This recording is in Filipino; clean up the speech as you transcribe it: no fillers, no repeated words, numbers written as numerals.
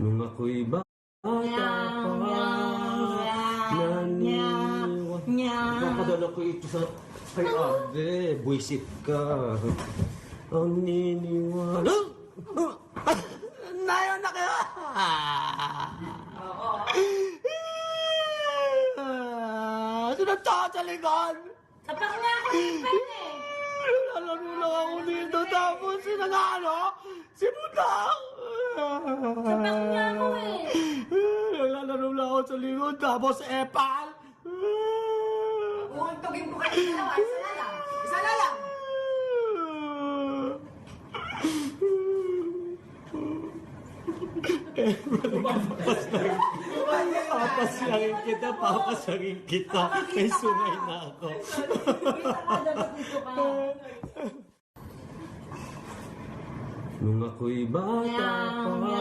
Nung ako'y bata pa, nakapadala ko ito sa kay Ate, buisit ka. Ang niniwala. Nayon na kayo! Sinunta sa likod! Tapak nga ako yung pen eh. Lalaro lang ako dito tapos sinangalo si Budang! Tapak nga ako eh. Lalaro lang ako sa likod tapos epal! Uuntugin ko kayo dalawa. Isa na lang. Isa na lang. Papasyangin kita, papasyangin kita. May sungay na ako. Kita ka dapat dito ka. Nung ako'y bata pa,